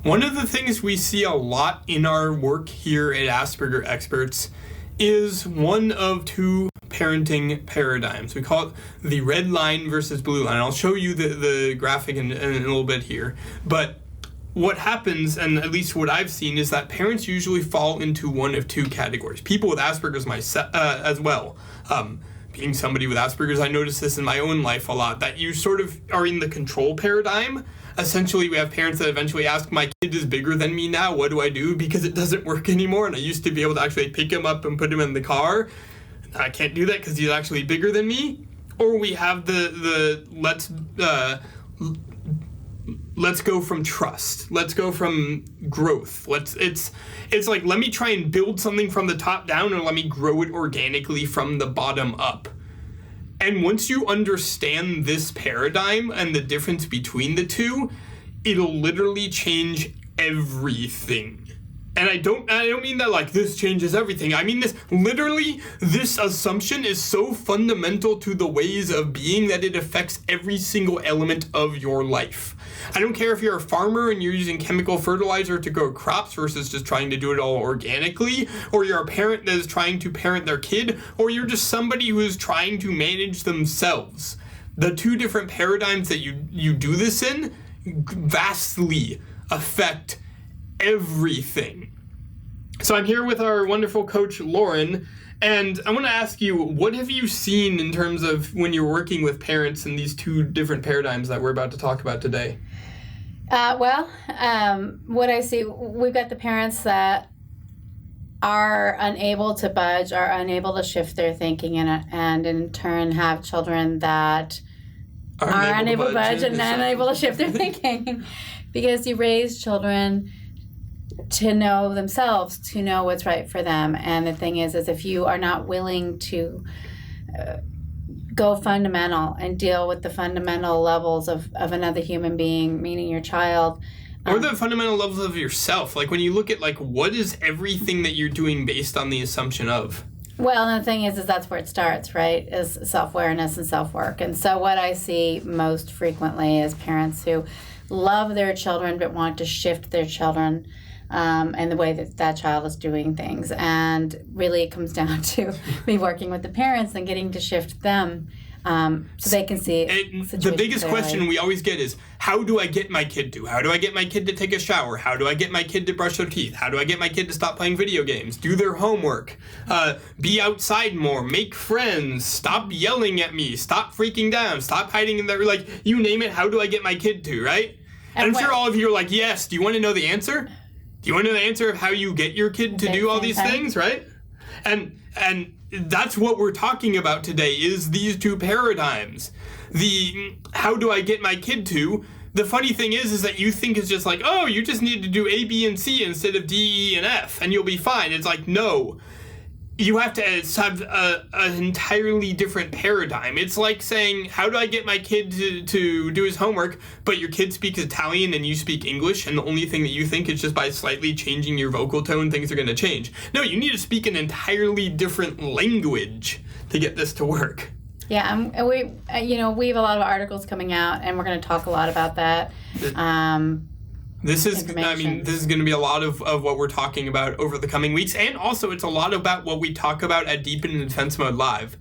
One of the things we see a lot in our work here at Asperger Experts is one of two parenting paradigms. We call it the red line versus blue line. I'll show you the graphic in a little bit here. But what happens, and at least what I've seen, is that parents usually fall into one of two categories. People with Asperger's as well. Being somebody with Asperger's, I notice this in my own life a lot, that you sort of are in the control paradigm. Essentially, we have parents that eventually ask, my kid is bigger than me now, what do I do? Because it doesn't work anymore, and I used to be able to actually pick him up and put him in the car. I can't do that because he's actually bigger than me. Or we have the let's go from trust. Let's go from growth. It's like, let me try and build something from the top down, or let me grow it organically from the bottom up. And once you understand this paradigm and the difference between the two, it'll literally change everything. And I don't mean that like this changes everything. I mean this assumption is so fundamental to the ways of being that it affects every single element of your life. I don't care if you're a farmer and you're using chemical fertilizer to grow crops versus just trying to do it all organically, or you're a parent that is trying to parent their kid, or you're just somebody who is trying to manage themselves. The two different paradigms that you do this in vastly affect everything. So I'm here with our wonderful coach, Lauren, and I want to ask you, what have you seen in terms of when you're working with parents in these two different paradigms that we're about to talk about today? What I see, we've got the parents that are unable to budge, are unable to shift their thinking, and in turn have children that are unable to budge and unable to shift their thinking. Because you raise children to know themselves, to know what's right for them. And the thing is if you are not willing to go fundamental and deal with the fundamental levels of another human being, meaning your child. Or the fundamental levels of yourself. Like when you look at like what is everything that you're doing based on the assumption of? Well, and the thing is that's where it starts, right, is self-awareness and self-work. And so what I see most frequently is parents who love their children but want to shift their children and the way that child is doing things. And really it comes down to me working with the parents and getting to shift them so they can see the biggest clearly. Question we always get is, how do I get my kid to? How do I get my kid to take a shower? How do I get my kid to brush their teeth? How do I get my kid to stop playing video games? Do their homework? Be outside more? Make friends? Stop yelling at me? Stop freaking down? Stop hiding in there? Like, you name it, how do I get my kid to, right? And I'm sure all of you are like, yes. Do you want to know the answer? Do you want to know the answer of how you get your kid to do all these things, right? And that's what we're talking about today, is these two paradigms. The how do I get my kid to? The funny thing is that you think it's just like, oh, you just need to do A, B, and C instead of D, E, and F, and you'll be fine. It's like, no. You have to have an entirely different paradigm. It's like saying, how do I get my kid to do his homework, but your kid speaks Italian and you speak English, and the only thing that you think is just by slightly changing your vocal tone, things are going to change. No, you need to speak an entirely different language to get this to work. Yeah, and we have a lot of articles coming out, and we're going to talk a lot about that. This is going to be a lot of what we're talking about over the coming weeks, and also it's a lot about what we talk about at Deep in Defense Mode Live.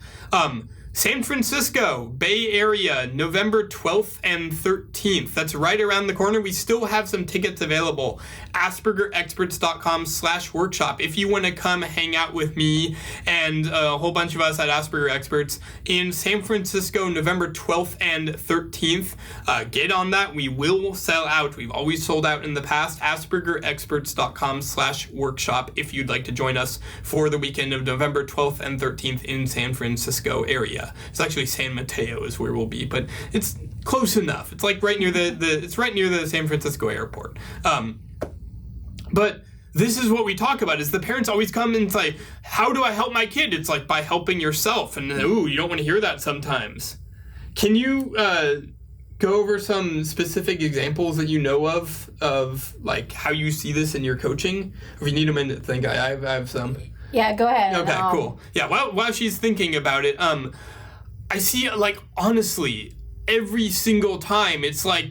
San Francisco, Bay Area, November 12th and 13th. That's right around the corner. We still have some tickets available. AspergerExperts.com/workshop. If you want to come hang out with me and a whole bunch of us at Asperger Experts in San Francisco, November 12th and 13th, get on that. We will sell out. We've always sold out in the past. AspergerExperts.com/workshop if you'd like to join us for the weekend of November 12th and 13th in San Francisco area. It's actually San Mateo is where we'll be, but it's close enough. It's like right near it's right near the San Francisco airport. But this is what we talk about, is the parents always come and say, how do I help my kid? It's like, by helping yourself. And you don't want to hear that sometimes. Can you go over some specific examples that you know of like how you see this in your coaching? If you need a minute to think, I have some. Yeah, go ahead. Okay, cool. Yeah, while she's thinking about it, I see, like, honestly, every single time, it's like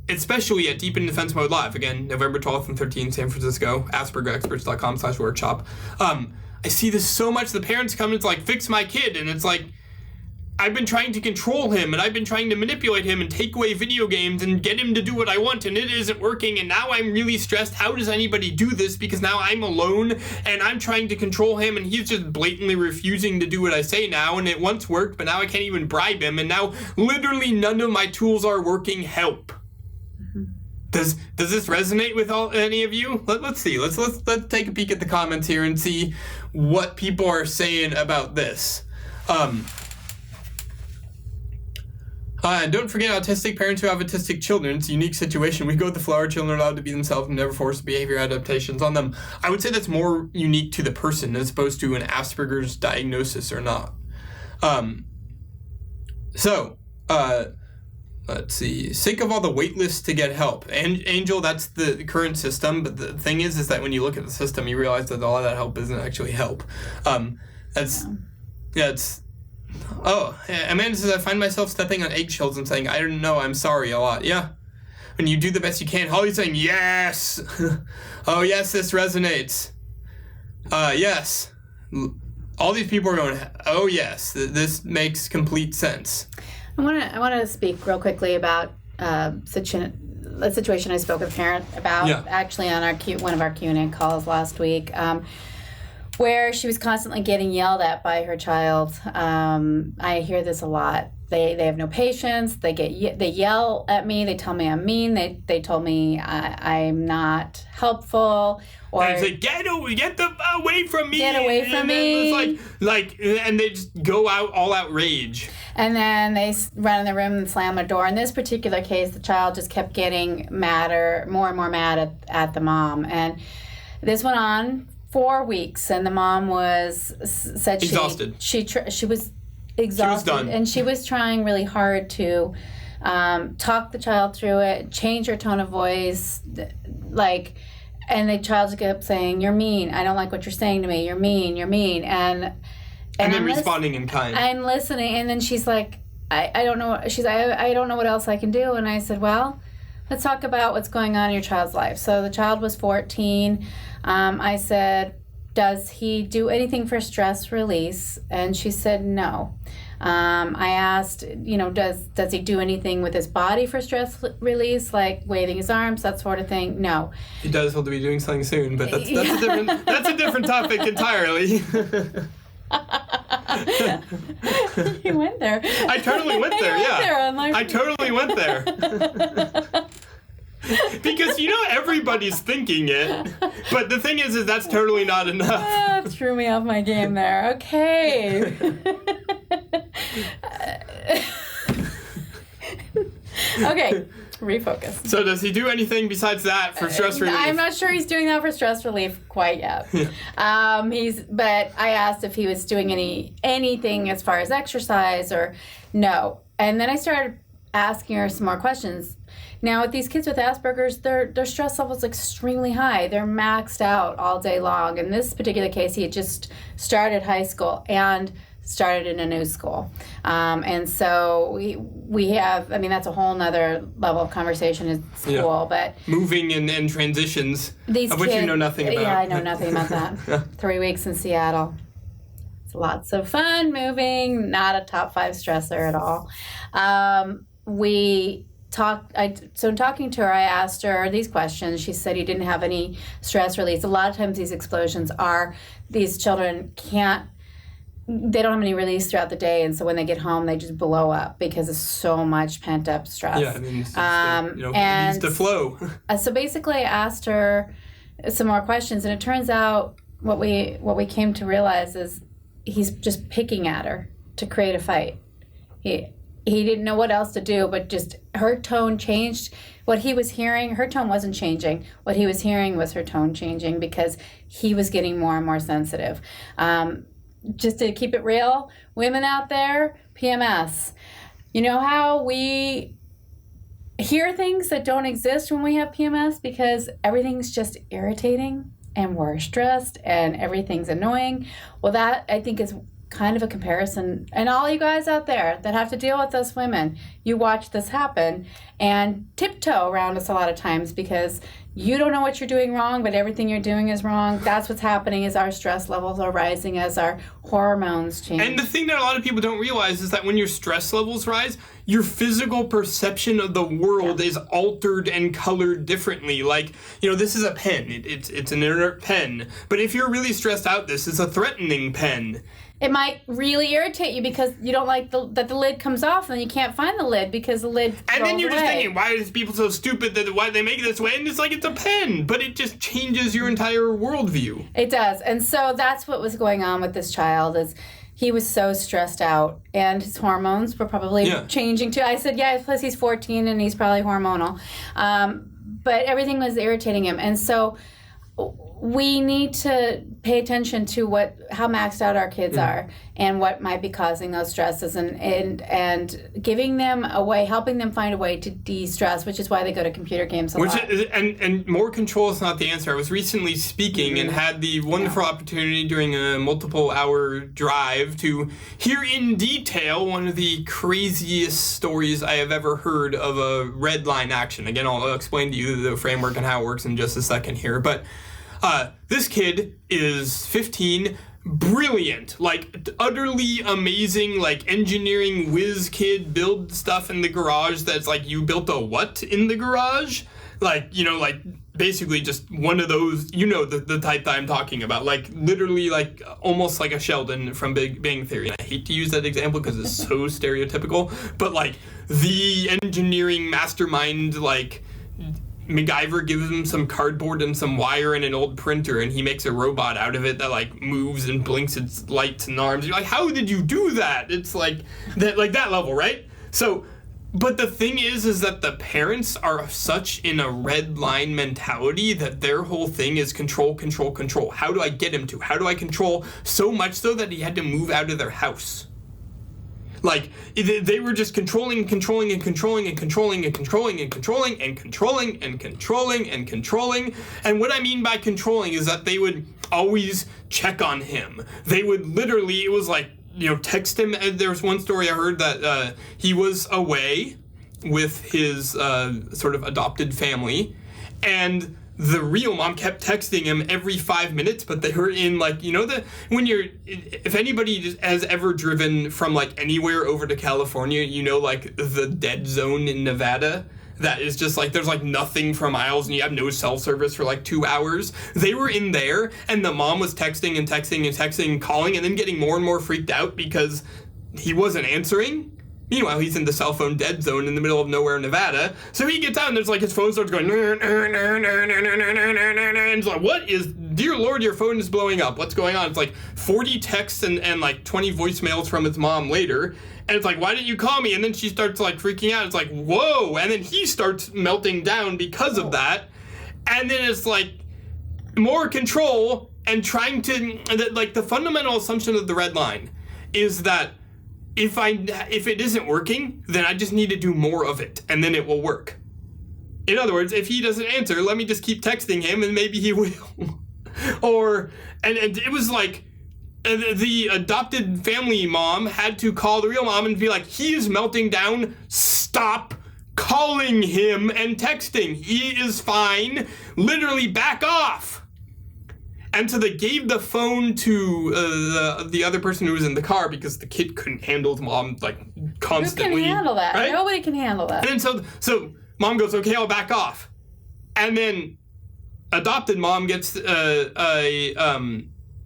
especially at Deep in Defense Mode Live, again, November 12th and 13th, San Francisco, aspergerexperts.com/workshop. I see this so much. The parents come and it's like, fix my kid. And it's like, I've been trying to control him and I've been trying to manipulate him and take away video games and get him to do what I want and it isn't working and now I'm really stressed. How does anybody do this? Because now I'm alone and I'm trying to control him and he's just blatantly refusing to do what I say now and it once worked but now I can't even bribe him and now literally none of my tools are working. Help. Does this resonate with any of you? Let's see. Let's take a peek at the comments here and see what people are saying about this. And don't forget autistic parents who have autistic children. It's a unique situation. We go with the flow. Our children are allowed to be themselves and never force behavior adaptations on them. I would say that's more unique to the person as opposed to an Asperger's diagnosis or not. Let's see. Sick of all the wait lists to get help. And Angel, that's the current system. But the thing is that when you look at the system, you realize that all of that help isn't actually help. Oh, Amanda says, I find myself stepping on eggshells and saying, I don't know, I'm sorry a lot. Yeah. When you do the best you can. Holly's saying, yes. Oh, yes, this resonates. Yes. All these people are going, oh, yes, this makes complete sense. I want to speak real quickly about a situation I spoke with a parent about, actually on one of our Q&A calls last week, where she was constantly getting yelled at by her child. I hear this a lot. They have no patience. They yell at me. They tell me I'm mean. They told me I'm not helpful. Or and it's like, get away from me. Get away from me. It's and they just go all out rage. And then they run in the room and slam the door. In this particular case, the child just kept getting more and more mad at the mom. And this went on 4 weeks, and the mom said exhausted. She was exhausted, she was done. And she was trying really hard to talk the child through it, change her tone of voice, and the child just kept saying, "You're mean. I don't like what you're saying to me. You're mean. You're mean." And then responding in kind. I'm listening, and then she's like, I don't know. She's like, I don't know what else I can do. And I said, well, let's talk about what's going on in your child's life. So the child was 14. I said, does he do anything for stress release? And she said no. I asked, does he do anything with his body for stress release, like waving his arms, that sort of thing? No. He does. He'll be doing something soon, but that's a different topic entirely. You went there. I totally went there. I totally went there. Because everybody's thinking it, but the thing is that's totally not enough. That threw me off my game there. Okay. Okay, refocus. So does he do anything besides that for stress relief? I'm not sure he's doing that for stress relief quite yet. But I asked if he was doing anything as far as exercise or no. And then I started asking her some more questions. Now, with these kids with Asperger's, their stress level is extremely high. They're maxed out all day long. In this particular case, he had just started high school and started in a new school. And so we have, that's a whole nother level of conversation in school. But moving and transitions, which you know nothing about. Yeah, I know nothing about that. 3 weeks in Seattle. It's lots of fun moving, not a top 5 stressor at all. So in talking to her, I asked her these questions. She said he didn't have any stress release. A lot of times these explosions these children they don't have any release throughout the day, and so when they get home, they just blow up because of so much pent up stress. Yeah, it needs to flow. So basically, I asked her some more questions, and it turns out what we came to realize is he's just picking at her to create a fight. He didn't know what else to do, but just her tone changed. What he was hearing, her tone wasn't changing. What he was hearing was her tone changing because he was getting more and more sensitive. Just to keep it real, women out there, PMS. You know how we hear things that don't exist when we have PMS because everything's just irritating and we're stressed and everything's annoying? Well, that I think is kind of a comparison. And all you guys out there that have to deal with us women, you watch this happen and tiptoe around us a lot of times because you don't know what you're doing wrong, but everything you're doing is wrong. That's what's happening is our stress levels are rising as our hormones change. And the thing that a lot of people don't realize is that when your stress levels rise, your physical perception of the world is altered and colored differently. Like, this is a pen. It's an inert pen. But if you're really stressed out, this is a threatening pen. It might really irritate you because you don't like that the lid comes off and you can't find the lid because the lid And then you're away. just thinking, why are these people so stupid that why they make it this way? And it's like it's a pen, but it just changes your entire worldview. It does. And so that's what was going on with this child is he was so stressed out and his hormones were probably changing too. I said, plus he's 14 and he's probably hormonal. But everything was irritating him. And so we need to pay attention to how maxed out our kids are and what might be causing those stresses and giving them a way, helping them find a way to de-stress, which is why they go to computer games a lot. And more control is not the answer. I was recently speaking and had the wonderful opportunity during a multiple-hour drive to hear in detail one of the craziest stories I have ever heard of a red line action. Again, I'll explain to you the framework and how it works in just a second here, but this kid is 15, brilliant, like utterly amazing, like engineering whiz kid, build stuff in the garage that's like, you built a what in the garage? Like, basically just one of those, the type that I'm talking about, like literally like almost like a Sheldon from Big Bang Theory. And I hate to use that example because it's so stereotypical, but like the engineering mastermind, like MacGyver gives him some cardboard and some wire and an old printer, and he makes a robot out of it that like moves and blinks its lights and arms. You're like, how did you do that? It's like that level, right? So, but the thing is that the parents are such in a red line mentality that their whole thing is control, control, control. How do I get him to? How do I control so much so that he had to move out of their house? Like, they were just controlling and controlling and controlling and controlling and controlling and controlling and controlling and controlling and controlling. And what I mean by controlling is that they would always check on him. They would literally, it was like, text him. There was one story I heard that he was away with his sort of adopted family, and the real mom kept texting him every 5 minutes, but they were in like, if anybody has ever driven from like anywhere over to California, like the dead zone in Nevada, that is just like, there's like nothing for miles and you have no cell service for like 2 hours. They were in there and the mom was texting and texting and texting and calling and then getting more and more freaked out because he wasn't answering. Meanwhile, he's in the cell phone dead zone in the middle of nowhere, Nevada. So he gets out and there's like his phone starts going, and it's like, what is, dear Lord, your phone is blowing up. What's going on? It's like 40 texts and like 20 voicemails from his mom later. And it's like, why didn't you call me? And then she starts like freaking out. It's like, whoa. And then he starts melting down because of that. And then it's like more control and trying to, like the fundamental assumption of the red line is that if it isn't working, then I just need to do more of it, and then it will work. In other words, if he doesn't answer, let me just keep texting him, and maybe he will. And it was like, the adopted family mom had to call the real mom and be like, he is melting down, stop calling him and texting. He is fine, literally back off. And so they gave the phone to the other person who was in the car because the kid couldn't handle his mom like constantly. Who can handle that? Right? Nobody can handle that. And then so mom goes, okay, I'll back off. And then adopted mom gets a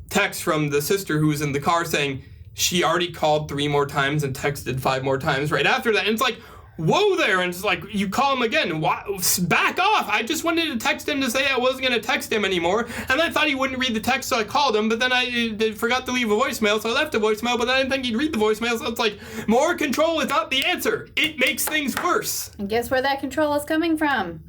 text from the sister who was in the car saying she already called 3 more times and texted 5 more times right after that. And it's like, whoa there, and it's like, you call him again, back off. I just wanted to text him to say I wasn't going to text him anymore, and I thought he wouldn't read the text, so I called him, but then I forgot to leave a voicemail, so I left a voicemail, but I didn't think he'd read the voicemail, so it's like, more control is not the answer. It makes things worse. And guess where that control is coming from?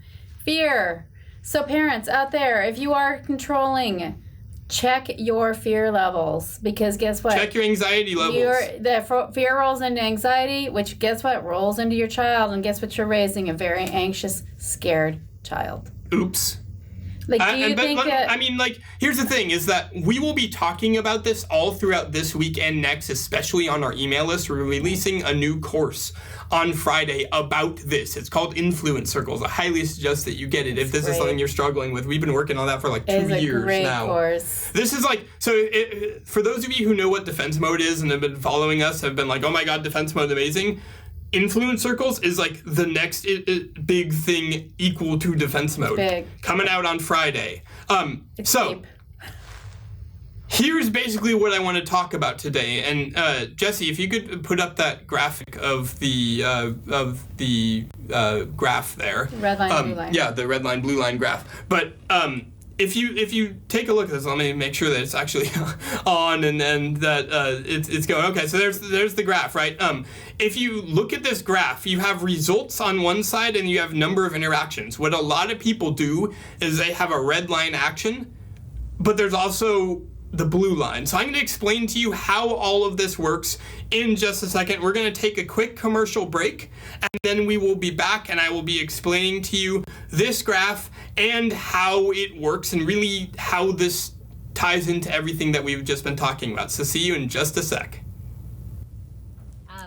Fear. So parents out there, if you are controlling, check your fear levels, because guess what? Check your anxiety levels. The fear rolls into anxiety, which guess what? Rolls into your child, and guess what? You're raising a very anxious, scared child. Oops. Like, do you think that... I mean, like, here's the thing, is that we will be talking about this all throughout this week and next, especially on our email list. We're releasing a new course on Friday about this. It's called Influence Circles. I highly suggest that you get it if this is something you're struggling with. We've been working on that for like 2 years now. It's a great course. This is like, so for those of you who know what defense mode is and have been following us, have been like, oh my god, defense mode amazing. Influence Circles is like the next big thing equal to defense mode. Big. Coming out on Friday. So deep. Here's basically what I want to talk about today. And Jesse, if you could put up that graphic of the graph there. Red line, blue line. Yeah, the red line, blue line graph. But if you take a look at this, let me make sure that it's actually on and that it's going. Okay, so there's the graph, right? If you look at this graph, you have results on one side and you have number of interactions. What a lot of people do is they have a red line action, but there's also the blue line. So I'm going to explain to you how all of this works in just a second. We're going to take a quick commercial break, and then we will be back, and I will be explaining to you this graph and how it works and really how this ties into everything that we've just been talking about. So see you in just a sec.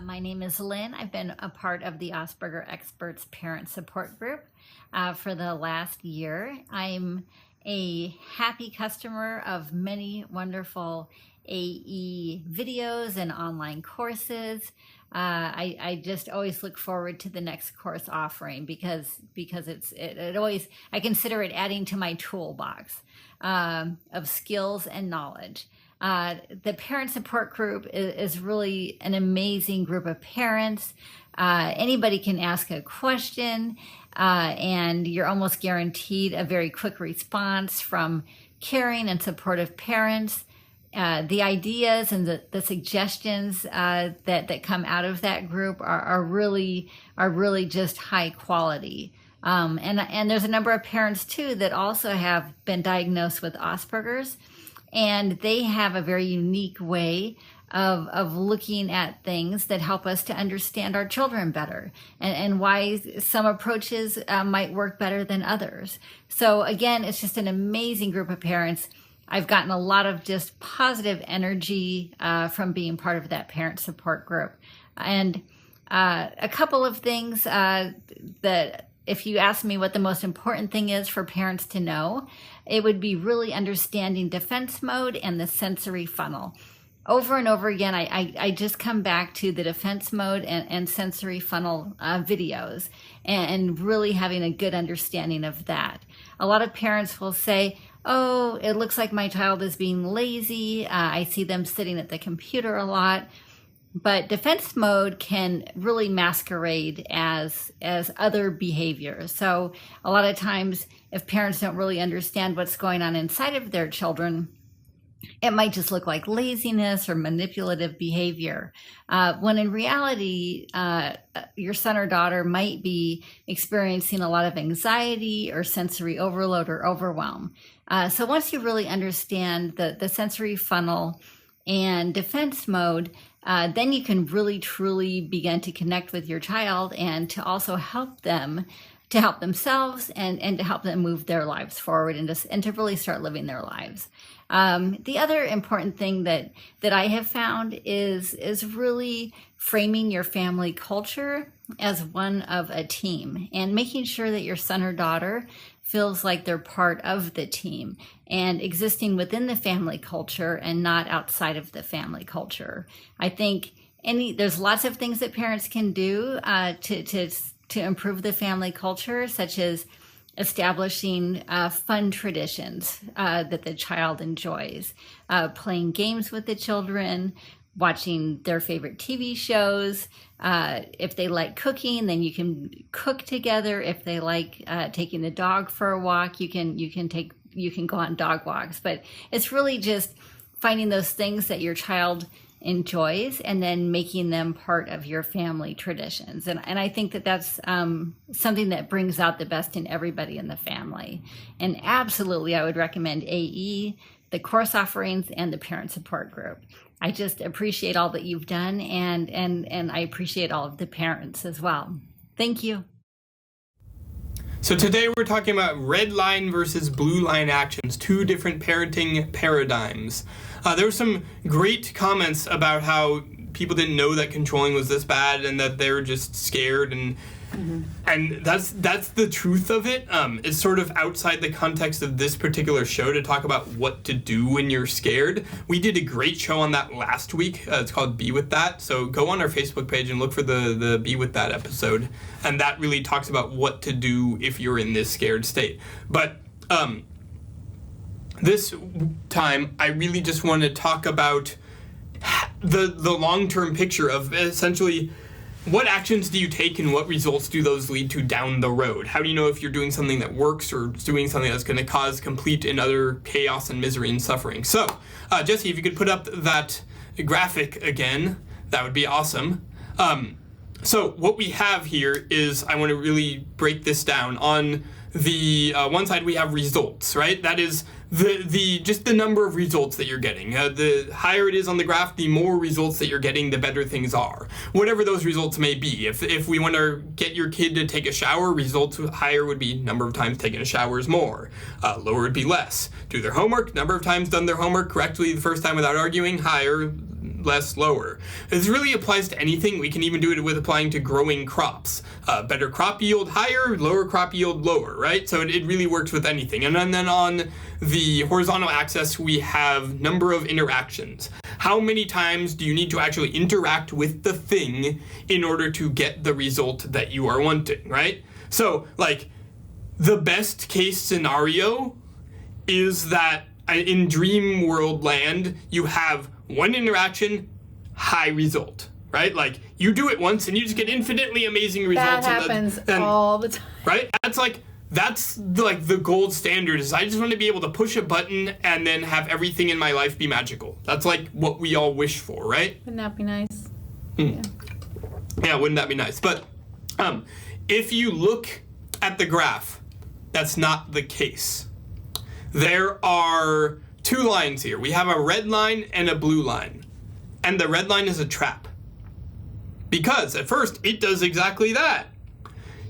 My name is Lynn. I've been a part of the Asperger Experts Parent Support Group for the last year. I'm a happy customer of many wonderful AE videos and online courses. I just always look forward to the next course offering because it always, I consider it adding to my toolbox of skills and knowledge. The parent support group is really an amazing group of parents. Anybody can ask a question, and you're almost guaranteed a very quick response from caring and supportive parents. The ideas and the suggestions that come out of that group are really just high quality. And there's a number of parents too that also have been diagnosed with Asperger's, and they have a very unique way of looking at things that help us to understand our children better and why some approaches might work better than others. So again, it's just an amazing group of parents. I've gotten a lot of just positive energy from being part of that parent support group. And a couple of things that if you ask me what the most important thing is for parents to know, it would be really understanding defense mode and the sensory funnel. Over and over again, I just come back to the defense mode and sensory funnel videos and really having a good understanding of that. A lot of parents will say, oh, it looks like my child is being lazy. I see them sitting at the computer a lot. But defense mode can really masquerade as other behaviors. So a lot of times, if parents don't really understand what's going on inside of their children, it might just look like laziness or manipulative behavior, when in reality, your son or daughter might be experiencing a lot of anxiety or sensory overload or overwhelm. So once you really understand the sensory funnel and defense mode, then you can really truly begin to connect with your child and to also help them to help themselves and to help them move their lives forward and to really start living their lives. The other important thing that I have found is really framing your family culture as one of a team and making sure that your son or daughter feels like they're part of the team and existing within the family culture and not outside of the family culture. I think there's lots of things that parents can do to improve the family culture, such as establishing fun traditions that the child enjoys, playing games with the children, watching their favorite TV shows. If they like cooking, then you can cook together. If they like taking the dog for a walk, you can go on dog walks. But it's really just finding those things that your child enjoys and then making them part of your family traditions. And I think that's something that brings out the best in everybody in the family. And absolutely, I would recommend AE, the course offerings, and the parent support group. I just appreciate all that you've done, and I appreciate all of the parents as well. Thank you. So today we're talking about red line versus blue line actions, two different parenting paradigms. There were some great comments about how people didn't know that controlling was this bad and that they were just scared, and that's the truth of it. It's sort of outside the context of this particular show to talk about what to do when you're scared. We did a great show on that last week. It's called Be With That. So go on our Facebook page and look for the Be With That episode. And that really talks about what to do if you're in this scared state. But this time, I really just want to talk about the long-term picture of essentially what actions do you take and what results do those lead to down the road? How do you know if you're doing something that works or doing something that's going to cause complete and utter chaos and misery and suffering? So, Jesse, if you could put up that graphic again, that would be awesome. So what we have here is, I want to really break this down. On the one side we have results, right? That is just the number of results that you're getting. The higher it is on the graph, the more results that you're getting, the better things are. Whatever those results may be. If we want to get your kid to take a shower, results higher would be number of times taken a shower is more. Lower would be less. Do their homework, number of times done their homework correctly the first time without arguing, higher, less, lower. This really applies to anything. We can even do it with applying to growing crops. Better crop yield, higher, lower crop yield, lower, right? So it really works with anything. And then on the horizontal axis, we have number of interactions. How many times do you need to actually interact with the thing in order to get the result that you are wanting, right? So, like, the best case scenario is that in dream world land, you have one interaction, high result, right? Like, you do it once and you just get infinitely amazing results. That happens all the time. Right? That's the gold standard is I just want to be able to push a button and then have everything in my life be magical. That's like what we all wish for, right? Wouldn't that be nice? Yeah, wouldn't that be nice? But if you look at the graph, that's not the case. There are two lines here. We have a red line and a blue line. And the red line is a trap. Because at first, it does exactly that.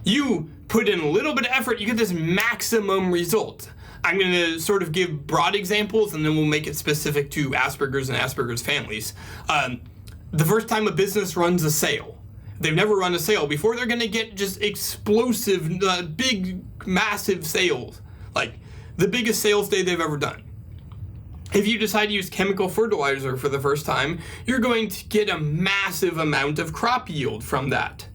You put in a little bit of effort, you get this maximum result. I'm going to sort of give broad examples, and then we'll make it specific to Asperger's and Asperger's families. The first time a business runs a sale, they've never run a sale before, they're going to get just explosive, big, massive sales. Like, the biggest sales day they've ever done. If you decide to use chemical fertilizer for the first time, you're going to get a massive amount of crop yield from that.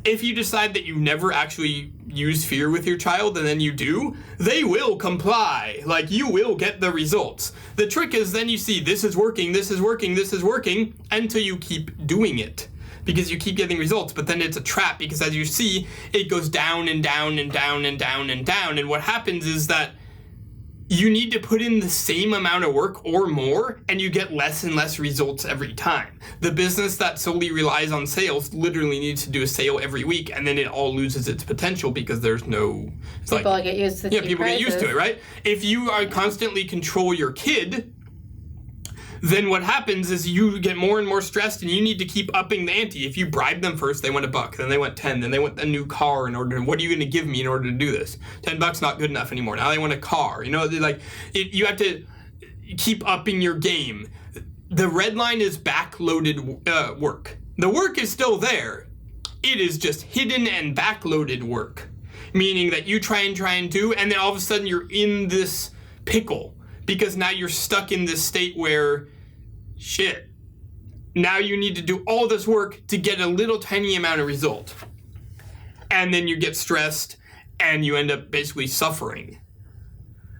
If you decide that you never actually use fear with your child and then you do, they will comply. Like, you will get the results. The trick is then you see this is working, this is working, this is working, until you keep doing it. Because you keep getting results, but then it's a trap because as you see, it goes down and down and down and down and down. And what happens is that you need to put in the same amount of work or more, and you get less and less results every time. The business that solely relies on sales literally needs to do a sale every week, and then it all loses its potential because there's no... People get used to people prices. Get used to it, right? If you are constantly control your kid, then what happens is you get more and more stressed and you need to keep upping the ante. If you bribe them first, they want $1, then they want 10, then they want a new car in order to, what are you going to give me in order to do this? $10 not good enough anymore. Now they want a car. You know, you have to keep upping your game. The red line is backloaded work. The work is still there. It is just hidden and backloaded work, meaning that you try and do, and then all of a sudden you're in this pickle because now you're stuck in this state where shit, now you need to do all this work to get a little tiny amount of result. And then you get stressed and you end up basically suffering.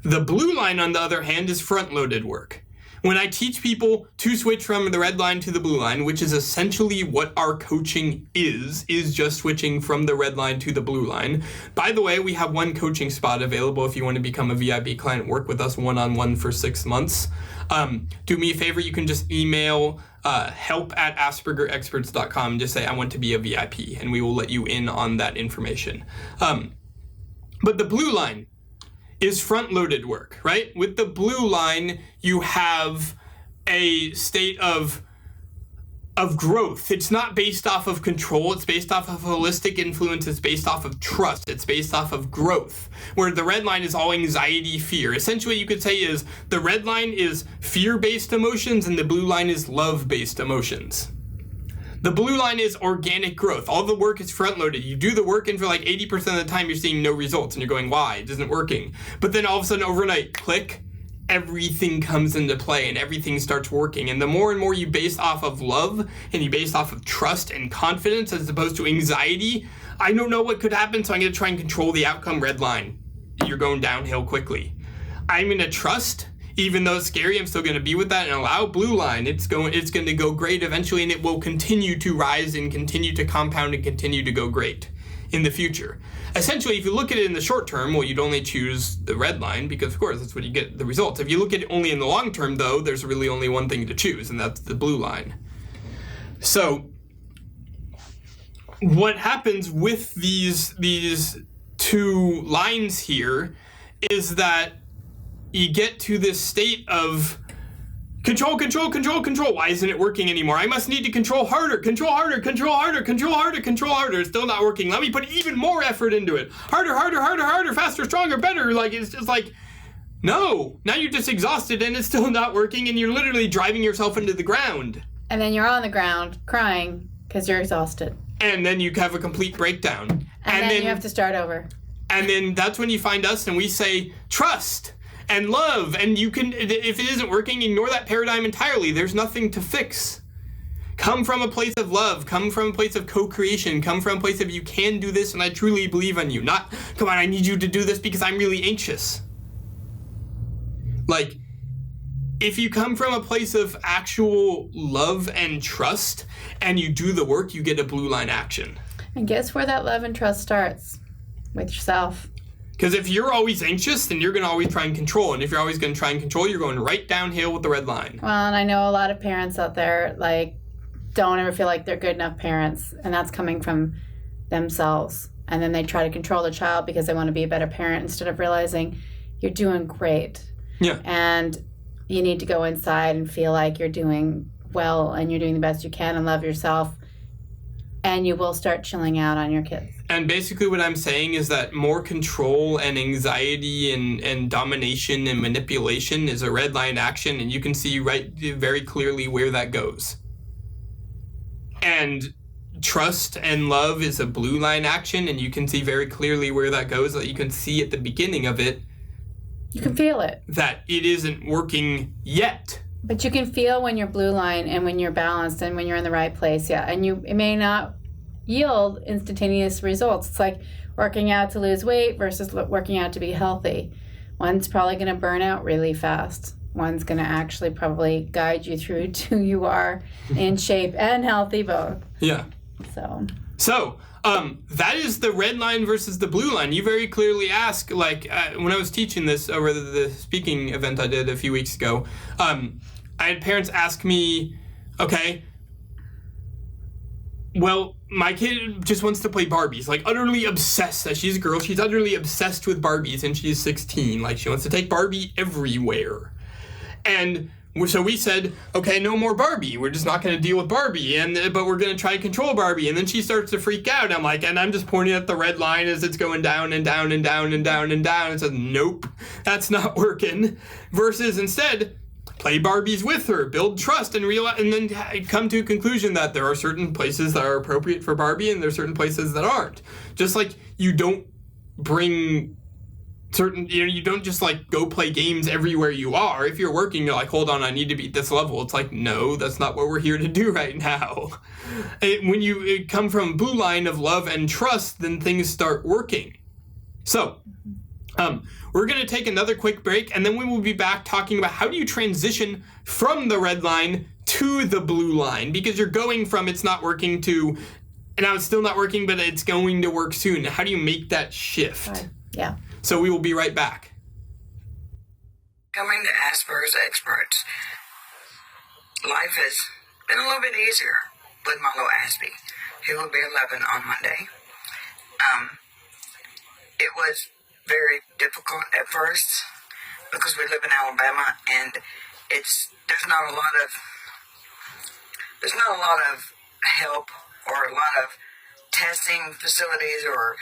The blue line, on the other hand, is front-loaded work. When I teach people to switch from the red line to the blue line, which is essentially what our coaching is just switching from the red line to the blue line. By the way, we have one coaching spot available if you want to become a VIB client, work with us one-on-one for 6 months. Do me a favor, you can just email help@aspergerexperts.com and just say, I want to be a VIP, and we will let you in on that information. But the blue line is front-loaded work, right? With the blue line, you have a state of of growth. It's not based off of control. It's based off of holistic influence. It's based off of trust. It's based off of growth, where the red line is all anxiety, fear. Essentially, you could say is the red line is fear-based emotions and the blue line is love-based emotions. The blue line is organic growth. All the work is front-loaded. You do the work and for like 80% of the time you're seeing no results and you're going, why? It isn't working. But then all of a sudden overnight, click, everything comes into play and everything starts working. And the more and more you base off of love and you base off of trust and confidence as opposed to anxiety, I don't know what could happen, so I'm going to try and control the outcome, red line. You're going downhill quickly. I'm going to trust, even though it's scary, I'm still going to be with that and allow, blue line. It's going to go great eventually and it will continue to rise and continue to compound and continue to go great in the future. Essentially, if you look at it in the short term, well, you'd only choose the red line because, of course, that's what you get the results. If you look at it only in the long term, though, there's really only one thing to choose, and that's the blue line. So what happens with these two lines here is that you get to this state of control, control, control, control. Why isn't it working anymore? I must need to control harder, control harder, control harder, control harder, control harder. It's still not working. Let me put even more effort into it. Harder, harder, harder, harder, faster, stronger, better. Like, it's just like, no. Now you're just exhausted and it's still not working and you're literally driving yourself into the ground. And then you're on the ground crying because you're exhausted. And then you have a complete breakdown. And then you have to start over. And then that's when you find us and we say, trust and love, and you can, if it isn't working, ignore that paradigm entirely. There's nothing to fix. Come from a place of love, come from a place of co-creation, come from a place of you can do this and I truly believe in you. Not, come on, I need you to do this because I'm really anxious. Like, if you come from a place of actual love and trust and you do the work, you get a blue line action. And guess where that love and trust starts? With yourself. Because if you're always anxious, then you're going to always try and control. And if you're always going to try and control, you're going right downhill with the red line. Well, and I know a lot of parents out there, like, don't ever feel like they're good enough parents. And that's coming from themselves. And then they try to control the child because they want to be a better parent instead of realizing you're doing great. Yeah. And you need to go inside and feel like you're doing well and you're doing the best you can and love yourself. And you will start chilling out on your kids. And basically what I'm saying is that more control and anxiety and domination and manipulation is a red line action, and you can see very clearly where that goes. And trust and love is a blue line action, and you can see very clearly where that goes. That you can see at the beginning of it. You can feel it. That it isn't working yet. But you can feel when you're blue line and when you're balanced and when you're in the right place, yeah. And it may not yield instantaneous results. It's like working out to lose weight versus working out to be healthy. One's probably going to burn out really fast. One's going to actually probably guide you through to you are in shape and healthy both. Yeah. So, that is the red line versus the blue line. You very clearly ask, like, when I was teaching this over the speaking event I did a few weeks ago, I had parents ask me, okay, well, my kid just wants to play Barbies, like utterly obsessed. She's a girl, she's utterly obsessed with Barbies and she's 16. Like, she wants to take Barbie everywhere. And so we said, okay, no more Barbie. We're just not going to deal with Barbie, but we're going to try and control Barbie. And then she starts to freak out. And I'm just pointing at the red line as it's going down and down and down and down and down. And says, nope, that's not working. Versus instead, play Barbies with her, build trust, and realize, and then come to a conclusion that there are certain places that are appropriate for Barbie and there are certain places that aren't. Just like you don't bring certain, you don't just like go play games everywhere you are. If you're working, you're like, hold on, I need to beat this level. It's like, no, that's not what we're here to do right now. When you come from blue line of love and trust, then things start working. So, we're going to take another quick break, and then we will be back talking about how do you transition from the red line to the blue line, because you're going from it's not working to, and now it's still not working, but it's going to work soon. How do you make that shift? Yeah. So we will be right back. Coming to Asperger's experts, life has been a little bit easier with my little Aspie, who will be 11 on Monday. It was very difficult at first because we live in Alabama and there's not a lot there's not a lot of help or a lot of testing facilities or,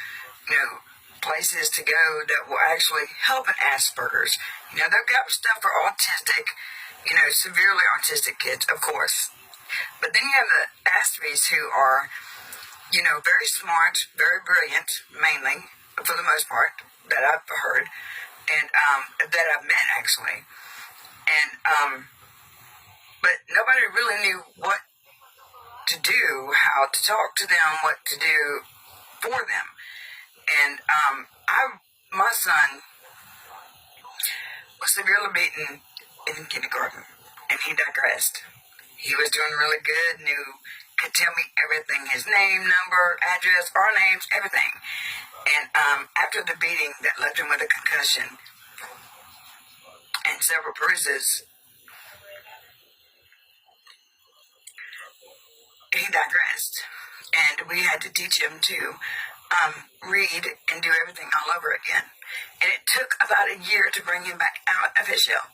places to go that will actually help an Asperger's. They've got stuff for autistic, severely autistic kids, of course. But then you have the Aspers who are, very smart, very brilliant, mainly, for the most part, that I've heard, and that I've met, actually. And, but nobody really knew what to do, how to talk to them, what to do for them. And my son was severely beaten in kindergarten, and he digressed. He was doing really good, could tell me everything, his name, number, address, our names, everything. And after the beating that left him with a concussion and several bruises, he digressed. And we had to teach him to read and do everything all over again. And it took about a year to bring him back out of his shell.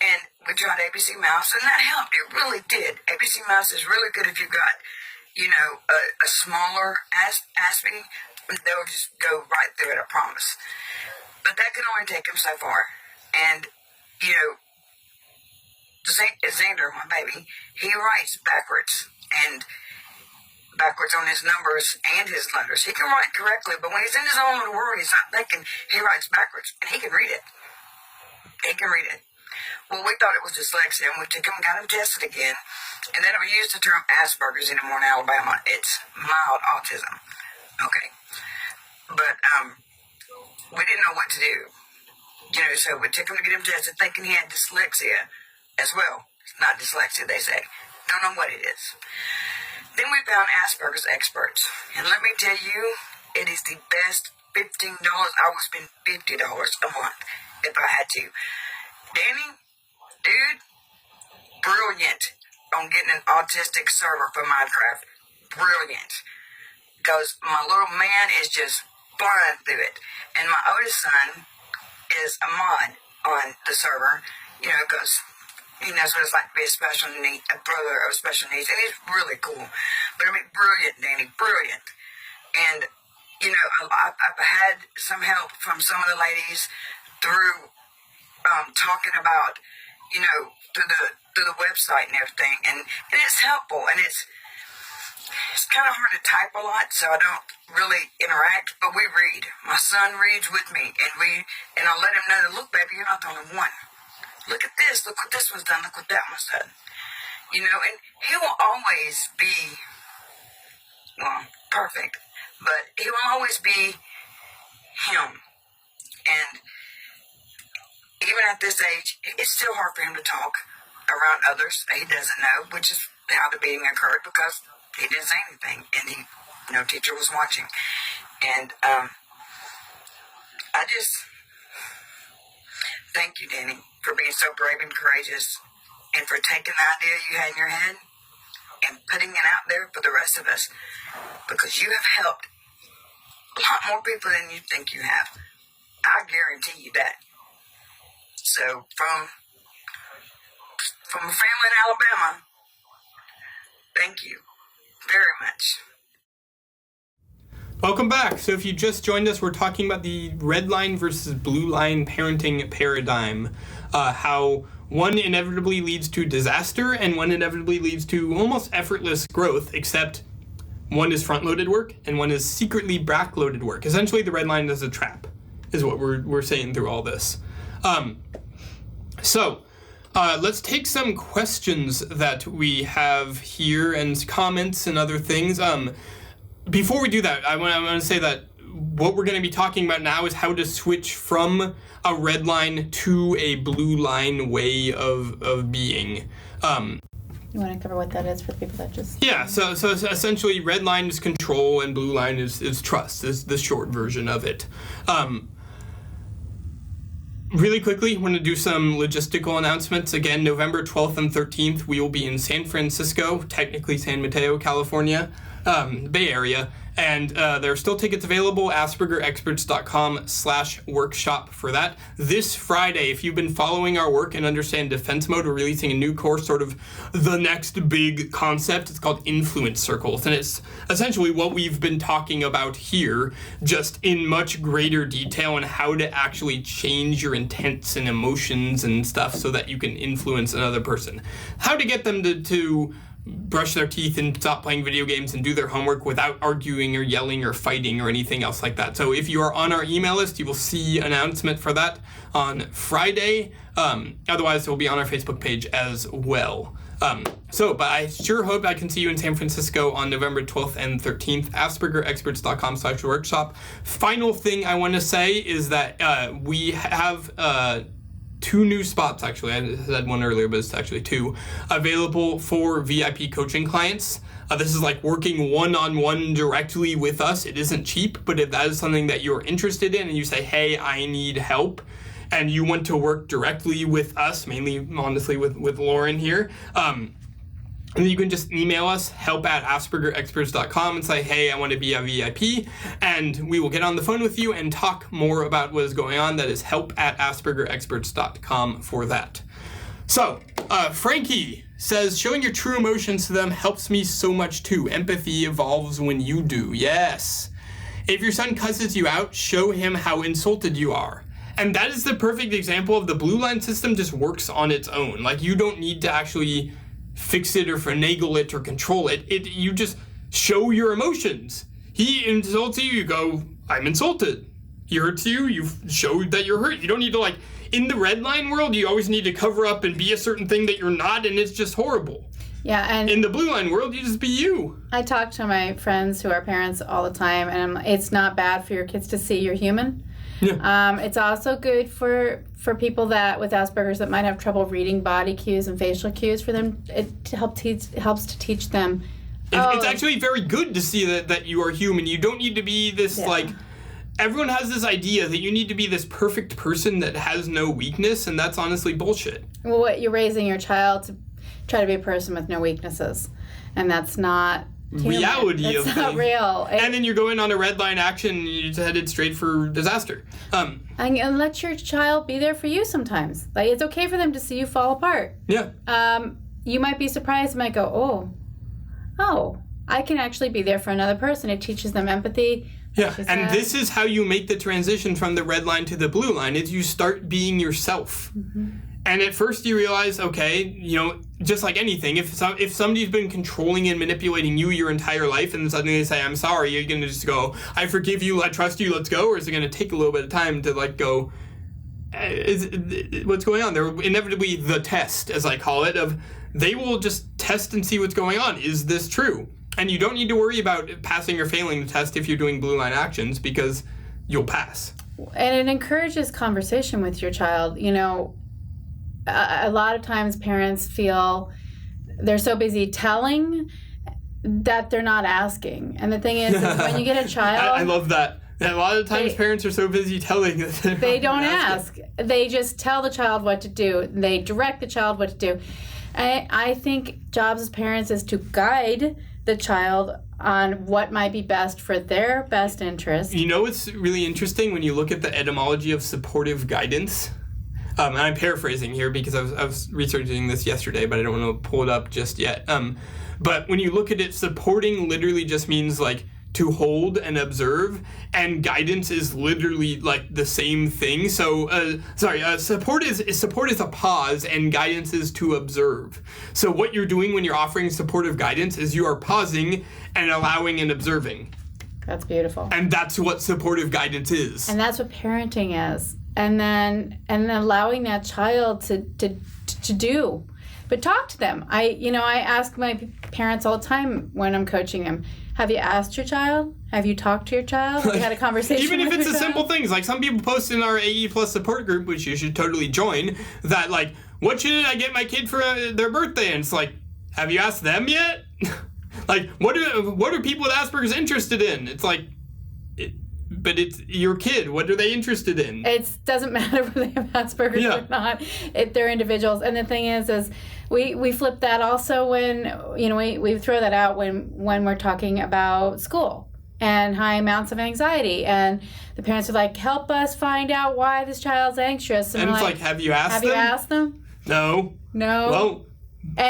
And we tried ABC Mouse, and that helped. It really did. ABC Mouse is really good if you've got, a smaller Aspie. They'll just go right through it, I promise. But that can only take him so far. And, Xander, my baby, he writes backwards on his numbers and his letters. He can write correctly, but when he's in his own little world, he's not thinking, he writes backwards, and he can read it. Well, we thought it was dyslexia, and we took him and got him tested again, and they don't use the term Asperger's anymore in Alabama. It's mild autism. Okay. But we didn't know what to do. So we took him to get him tested, thinking he had dyslexia as well. It's not dyslexia, they say. Don't know what it is. Then we found Asperger's experts. And let me tell you, it is the best $15. I would spend $50 a month if I had to. Danny, dude, brilliant on getting an autistic server for Minecraft. Brilliant. Because my little man is just flying through it. And my oldest son is a mod on the server, because he knows what it's like to be a brother of special needs, and he's really cool. But brilliant, Danny, brilliant. And, I've had some help from some of the ladies through talking about, through the website and everything, and it's helpful, and it's kind of hard to type a lot, so I don't really interact, but we read. My son reads with me, and I'll let him know that, look, baby, you're not the only one. Look at this. Look what this one's done. Look what that one's done. And he will always be, perfect, but he will always be him. And even at this age, it's still hard for him to talk around others that he doesn't know, which is how the beating occurred, because he didn't say anything, and no teacher was watching. And I just thank you, Danny, for being so brave and courageous, and for taking the idea you had in your head and putting it out there for the rest of us, because you have helped a lot more people than you think you have. I guarantee you that. So from a family in Alabama, thank you very much. Welcome back. So if you just joined us, we're talking about the red line versus blue line parenting paradigm. How one inevitably leads to disaster and one inevitably leads to almost effortless growth, except one is front-loaded work and one is secretly back-loaded work. Essentially, the red line is a trap, is what we're saying through all this. So let's take some questions that we have here and comments and other things. Before we do that, I want to say that what we're going to be talking about now is how to switch from a red line to a blue line way of being. You want to cover what that is for the people that just... Yeah, so essentially red line is control and blue line is trust, is the short version of it. Really quickly, I want to do some logistical announcements. Again, November 12th and 13th, we will be in San Francisco, technically San Mateo, California, Bay Area, And there are still tickets available, aspergerexperts.com/workshop for that. This Friday, if you've been following our work and understand defense mode, we're releasing a new course, sort of the next big concept. It's called influence circles. And it's essentially what we've been talking about here, just in much greater detail on how to actually change your intents and emotions and stuff so that you can influence another person. How to get them to brush their teeth and stop playing video games and do their homework without arguing or yelling or fighting or anything else like that. So if you are on our email list, you will see an announcement for that on Friday. Otherwise, it will be on our Facebook page as well. But I sure hope I can see you in San Francisco on November 12th and 13th, aspergerexperts.com/workshop. Final thing I want to say is that we have 2 new spots, actually. I said one earlier, but it's actually 2, available for VIP coaching clients. This is like working one-on-one directly with us. It isn't cheap, but if that is something that you're interested in and you say, hey, I need help, and you want to work directly with us, mainly, honestly, with Lauren here, and you can just email us, help@aspergerexperts.com, and say, hey, I want to be a VIP, and we will get on the phone with you and talk more about what is going on. That is help@aspergerexperts.com for that. So, Frankie says, showing your true emotions to them helps me so much too. Empathy evolves when you do. Yes. If your son cusses you out, show him how insulted you are. And that is the perfect example of the blue line system just works on its own. Like, you don't need to actually fix it or finagle it or control it. You just show your emotions. He insults you, you go, I'm insulted. He hurts you, you show that you're hurt. You don't need to, like, in the red line world, you always need to cover up and be a certain thing that you're not, and it's just horrible. Yeah, and in the blue line world, you just be you. I talk to my friends who are parents all the time, and it's not bad for your kids to see you're human. Yeah. It's also good for people that with Asperger's that might have trouble reading body cues and facial cues. For them, it helps to teach them. It's actually very good to see that you are human. You don't need to be this like. Everyone has this idea that you need to be this perfect person that has no weakness, and that's honestly bullshit. Well, you're raising your child to try to be a person with no weaknesses, and that's not. Reality of things. It's not real. And then you're going on a red line action and you're just headed straight for disaster. And let your child be there for you sometimes. Like, it's okay for them to see you fall apart. Yeah. You might be surprised, you might go, oh, I can actually be there for another person. It teaches them empathy. Yeah, and this is how you make the transition from the red line to the blue line, is you start being yourself. Mm-hmm. And at first you realize, okay, just like anything, if somebody's been controlling and manipulating you your entire life and then suddenly they say, I'm sorry, you're going to just go, I forgive you, I trust you, let's go? Or is it going to take a little bit of time to go, what's going on? They're inevitably the test, as I call it, of they will just test and see what's going on. Is this true? And you don't need to worry about passing or failing the test if you're doing blue line actions, because you'll pass. And it encourages conversation with your child. A lot of times parents feel they're so busy telling that they're not asking. And the thing is when you get a child... I love that. A lot of times parents are so busy telling that they don't ask. They just tell the child what to do. They direct the child what to do. I think jobs as parents is to guide the child on what might be best for their best interest. What's really interesting when you look at the etymology of supportive guidance? And I'm paraphrasing here because I was researching this yesterday, but I don't want to pull it up just yet. But when you look at it, supporting literally just means like to hold and observe, and guidance is literally like the same thing. So, support is a pause, and guidance is to observe. So what you're doing when you're offering supportive guidance is you are pausing and allowing and observing. That's beautiful. And that's what supportive guidance is. And that's what parenting is. And then allowing that child to do. But talk to them. I ask my parents all the time when I'm coaching them, have you asked your child? Have you talked to your child? Have you had a conversation with your child? Even if it's the simple things. Like some people post in our AE Plus support group, which you should totally join, that like, what should I get my kid for their birthday? And it's like, have you asked them yet? Like, what are people with Asperger's interested in? It's like, but it's your kid. What are they interested in? It doesn't matter whether they have Asperger's or not. They're individuals. And the thing is we flip that also when, we throw that out when we're talking about school. and high amounts of anxiety. And the parents are like, help us find out why this child's anxious. And it's like, have you asked them? Have you asked them? No. No. Well,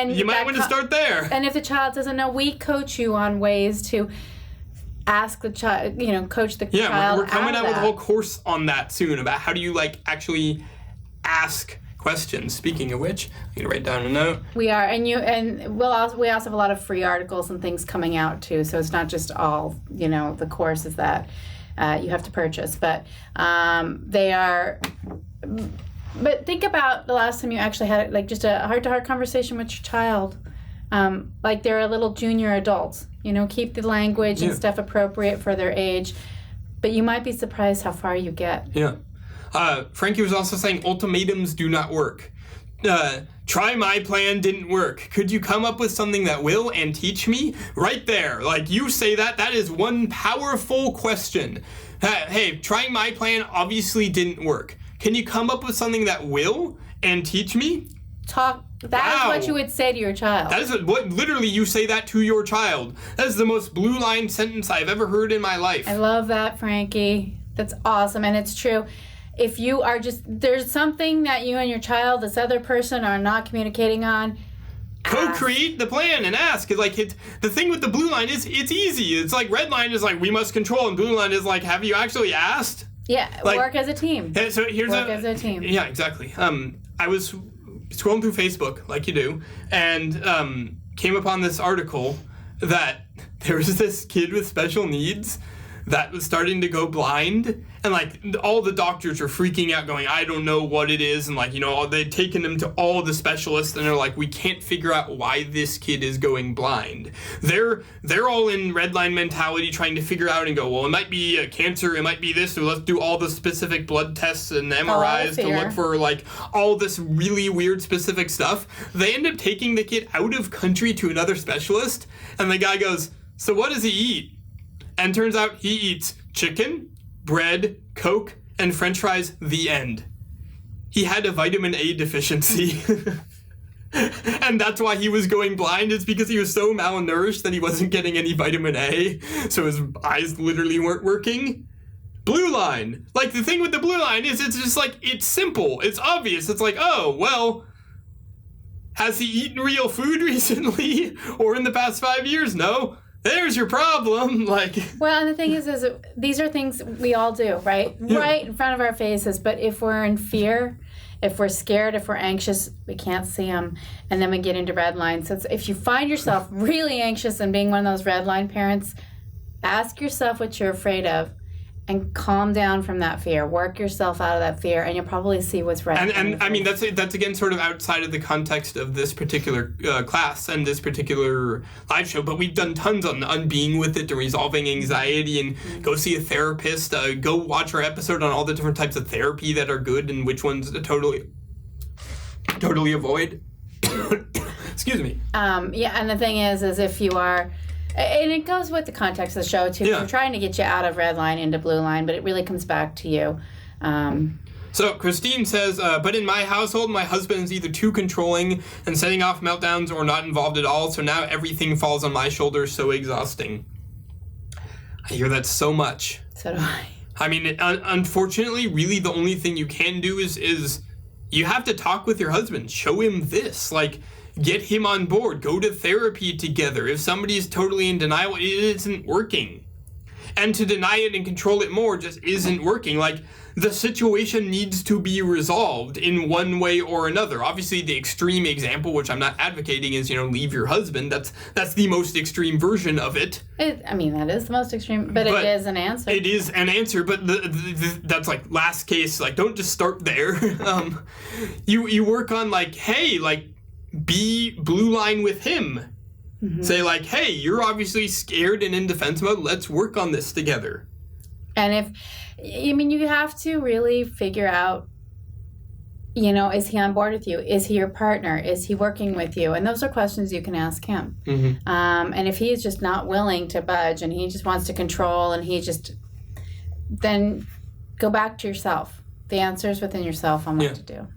you might want to start there. And if the child doesn't know, we coach you on ways to ask the child, coach the child. Yeah, we're coming out with a that. whole course on that soon about how do you actually ask questions. Speaking of which, I'm gonna write down a note. We are, and we also have a lot of free articles and things coming out too. So it's not just all the courses that you have to purchase, but they are. But think about the last time you actually had just a heart-to-heart conversation with your child. Like they're a little junior adults. Keep the language and stuff appropriate for their age. But you might be surprised how far you get. Yeah. Frankie was also saying ultimatums do not work. Try my plan didn't work. Could you come up with something that will and teach me? Right there. You say that is one powerful question. Hey, trying my plan obviously didn't work. Can you come up with something that will and teach me? That is what you would say to your child. That is what literally you say that to your child. That is the most blue line sentence I've ever heard in my life. I love that, Frankie. That's awesome, and it's true. If you are there's something that you and your child, this other person, are not communicating on, co-create the plan and ask. The thing with the blue line is it's easy. It's red line is we must control, and blue line is have you actually asked? Yeah, work as a team. So here's work as a team. Yeah, exactly. I was scrolling through Facebook like you do, and came upon this article that there was this kid with special needs that was starting to go blind, and all the doctors are freaking out going, I don't know what it is, and they'd taken him to all the specialists, and they're like, we can't figure out why this kid is going blind. They're all in red line mentality trying to figure out and go, well, it might be a cancer, it might be this, so let's do all the specific blood tests and MRIs to look for all this really weird specific stuff. They end up taking the kid out of country to another specialist, and the guy goes, so what does he eat? And turns out he eats chicken, bread, Coke, and French fries, the end. He had a vitamin A deficiency. And that's why he was going blind, is because he was so malnourished that he wasn't getting any vitamin A, so his eyes literally weren't working. Blue line. The thing with the blue line is it's just it's simple. It's obvious. It's oh, well, has he eaten real food recently? Or in the past 5 years? No. There's your problem. Well, and the thing is these are things we all do, right? Yeah. Right in front of our faces. But if we're in fear, if we're scared, if we're anxious, we can't see them. And then we get into red lines. So if you find yourself really anxious and being one of those red line parents, ask yourself what you're afraid of and calm down from that fear. Work yourself out of that fear, and you'll probably see what's right. And I mean, that's again sort of outside of the context of this particular class and this particular live show, but we've done tons on being with it and resolving anxiety, and go see a therapist, go watch our episode on all the different types of therapy that are good and which ones to totally avoid. Excuse me. Yeah, and the thing is if you are... And it goes with the context of the show, too. Yeah. We're trying to get you out of red line into blue line, but it really comes back to you. So Christine says, but in my household, my husband is either too controlling and setting off meltdowns or not involved at all, so now everything falls on my shoulders, so exhausting. I hear that so much. So do I. I mean, unfortunately, really the only thing you can do is you have to talk with your husband. Show him this. Get him on board. Go to therapy together. If somebody is totally in denial, it isn't working. And to deny it and control it more just isn't working. The situation needs to be resolved in one way or another. Obviously, the extreme example, which I'm not advocating, is, leave your husband. That's the most extreme version of it. That is the most extreme, but it is an answer. It is an answer, but that's last case. Don't just start there. You work on hey, be blue line with him. Mm-hmm. Say hey, you're obviously scared and in defense mode. Let's work on this together. And you have to really figure out, is he on board with you? Is he your partner? Is he working with you? And those are questions you can ask him. Mm-hmm. And if he is just not willing to budge and he just wants to control and then go back to yourself. The answer is within yourself on what to do.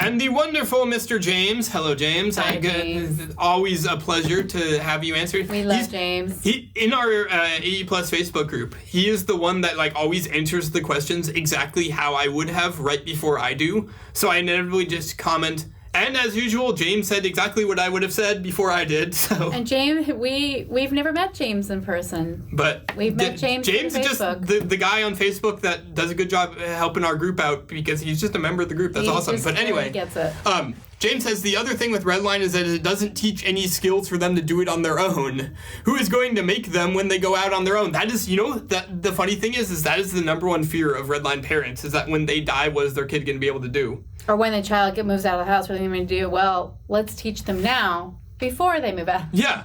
And the wonderful Mr. James. Hello, James. Hi, James. Always a pleasure to have you answer. We love James. He in our AE Plus Facebook group, he is the one that like always answers the questions exactly how I would have right before I do. So I inevitably just comment. And as usual, James said exactly what I would have said before I did. So. And James, we've never met James in person. But we've met James is through just Facebook. the guy on Facebook that does a good job helping our group out because he's just a member of the group. That's awesome. But anyway, he gets it. James says the other thing with Redline is that it doesn't teach any skills for them to do it on their own. Who is going to make them when they go out on their own? That is, that the funny thing is that is the number one fear of Redline parents is that when they die, what is their kid going to be able to do? Or when the child moves out of the house, what are they going to do? Well, let's teach them now before they move out. Yeah.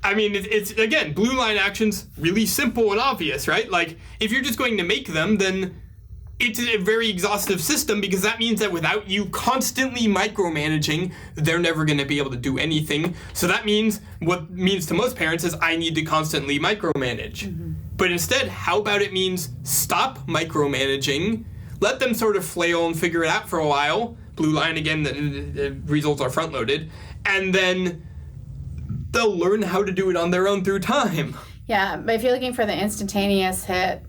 I mean, it's again, blue line actions, really simple and obvious, right? Like, if you're just going to make them, then it's a very exhaustive system because that means that without you constantly micromanaging, they're never going to be able to do anything. So that means, what means to most parents is I need to constantly micromanage. Mm-hmm. But instead, how about it means stop micromanaging, let them sort of flail and figure it out for a while. Blue line, again, the results are front-loaded. And then they'll learn how to do it on their own through time. Yeah, but if you're looking for the instantaneous hit,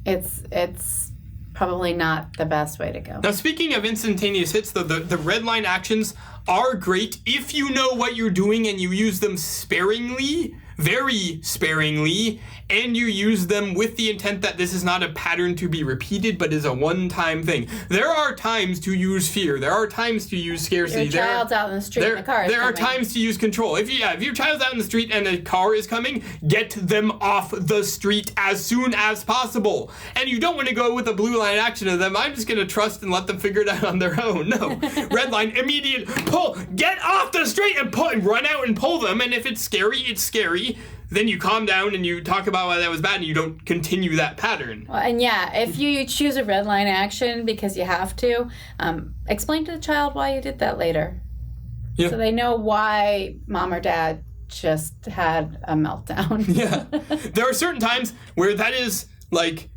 it's probably not the best way to go. Now, speaking of instantaneous hits, though, the red line actions are great if you know what you're doing and you use them sparingly, very sparingly, and you use them with the intent that this is not a pattern to be repeated, but is a one-time thing. There are times to use fear. There are times to use scarcity. Your child's out in the street and the car is There are coming. times to use control. If your child's out in the street and a car is coming, get them off the street as soon as possible. And you don't want to go with a blue line action of them. I'm just going to trust and let them figure it out on their own. No. Red line, immediate pull. Get off the street and pull, run out and pull them. And if it's scary, it's scary. Then you calm down and you talk about why that was bad and you don't continue that pattern. Well, and yeah, if you choose a red line action because you have to, explain to the child why you did that later. Yeah. So they know why mom or dad just had a meltdown. Yeah. There are certain times where that is like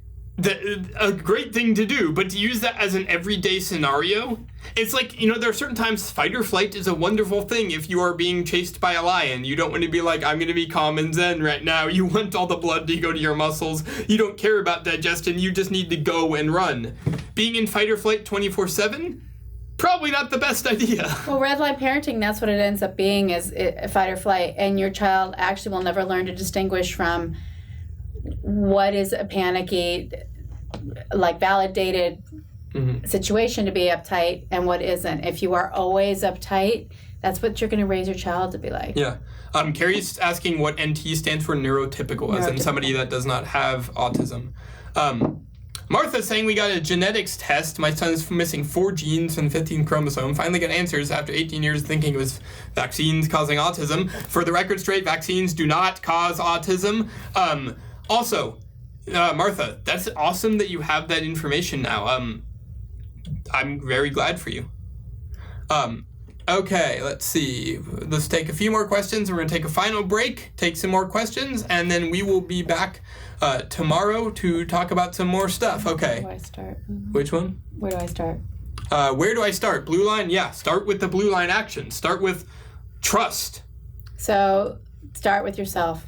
a great thing to do, but to use that as an everyday scenario, it's like, there are certain times fight or flight is a wonderful thing. If you are being chased by a lion, you don't want to be like, I'm going to be calm and zen right now. You want all the blood to go to your muscles. You don't care about digestion. You just need to go and run. Being in fight or flight 24/7, probably not the best idea. Well, red line parenting, that's what it ends up being, is fight or flight. And your child actually will never learn to distinguish from what is a panicky, like validated situation to be uptight and what isn't. If you are always uptight, that's what you're going to raise your child to be like. Yeah. Carrie's asking what NT stands for neurotypical, as in somebody that does not have autism. Martha's saying we got a genetics test. My son's missing 4 genes and 15 chromosomes. Finally got answers after 18 years thinking it was vaccines causing autism. For the record straight, vaccines do not cause autism. Also, Martha, that's awesome that you have that information now. I'm very glad for you. Okay, let's see. Let's take a few more questions. We're going to take a final break, take some more questions, and then we will be back tomorrow to talk about some more stuff. Okay. Where do I start? Which one? Where do I start? Where do I start? Blue line? Yeah, start with the blue line action. Start with trust. So start with yourself.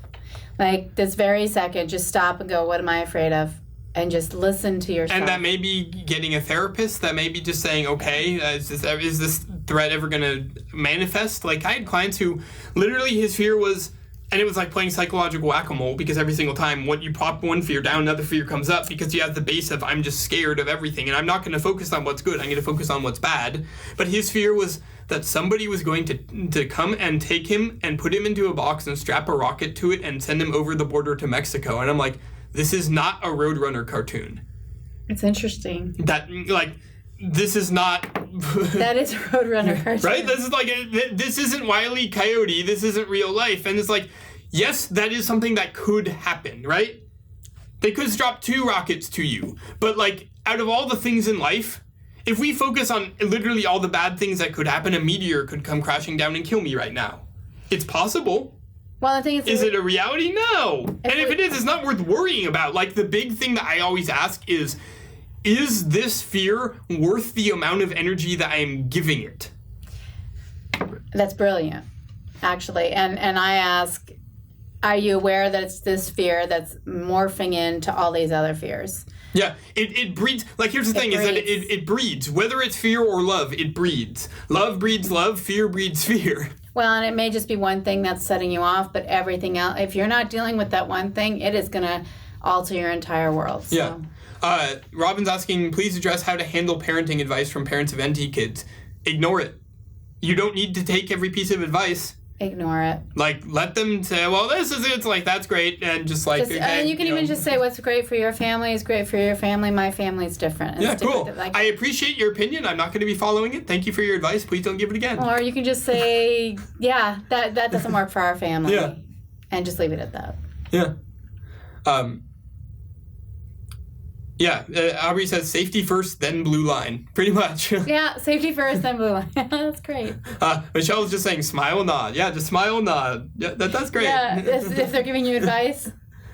Like this very second, just stop and go, what am I afraid of? And just listen to yourself. And that may be getting a therapist. That may be just saying, okay, is this threat ever going to manifest? Like, I had clients who literally his fear was, and it was like playing psychological whack-a-mole, because every single time when you pop one fear down, another fear comes up, because you have the base of, I'm just scared of everything, and I'm not going to focus on what's good. I'm going to focus on what's bad. But his fear was that somebody was going to come and take him and put him into a box and strap a rocket to it and send him over the border to Mexico. And I'm like, this is not a Roadrunner cartoon. It's interesting. This is not... That is a Roadrunner cartoon. Right? This isn't Wile E. Coyote. This isn't real life. And it's like, yes, that is something that could happen, right? They could drop 2 rockets to you. But, out of all the things in life, if we focus on literally all the bad things that could happen, a meteor could come crashing down and kill me right now. It's possible. Well, the thing is it a reality? No. And if it is, it's not worth worrying about. The big thing that I always ask is, is this fear worth the amount of energy that I am giving it? That's brilliant, actually. And I ask, are you aware that it's this fear that's morphing into all these other fears? Yeah, it breeds. Like, here's the thing, is that it breeds. Whether it's fear or love, it breeds. Love breeds love, fear breeds fear. Well, and it may just be one thing that's setting you off, but everything else, if you're not dealing with that one thing, it is going to alter your entire world. So. Yeah. Robin's asking, please address how to handle parenting advice from parents of NT kids. Ignore it. You don't need to take every piece of advice. Ignore it. Like, let them say, well, this is it. It's like, that's great. And just like, okay, and you can even just say, what's great for your family is great for your family. My family's different. Yeah, cool. I appreciate your opinion. I'm not going to be following it. Thank you for your advice. Please don't give it again. Or you can just say, yeah, that doesn't work for our family. Yeah. And just leave it at that. Yeah. Yeah, Aubrey says safety first, then blue line. Pretty much. Yeah, safety first, then blue line. That's great. Michelle's just saying smile, nod. Yeah, just smile, nod. Yeah, that's great. Yeah, if they're giving you advice,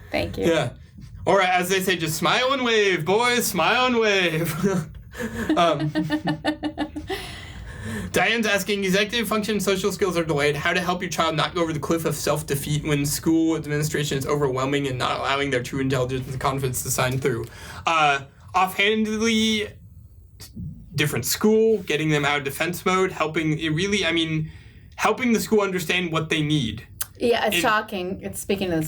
thank you. Yeah. Or as they say, just smile and wave, boys, smile and wave. Diane's asking, executive function and social skills are delayed. How to help your child not go over the cliff of self-defeat when school administration is overwhelming and not allowing their true intelligence and confidence to shine through. Offhandedly, different school, getting them out of defense mode, helping the school understand what they need. Yeah, it's shocking. It's speaking to the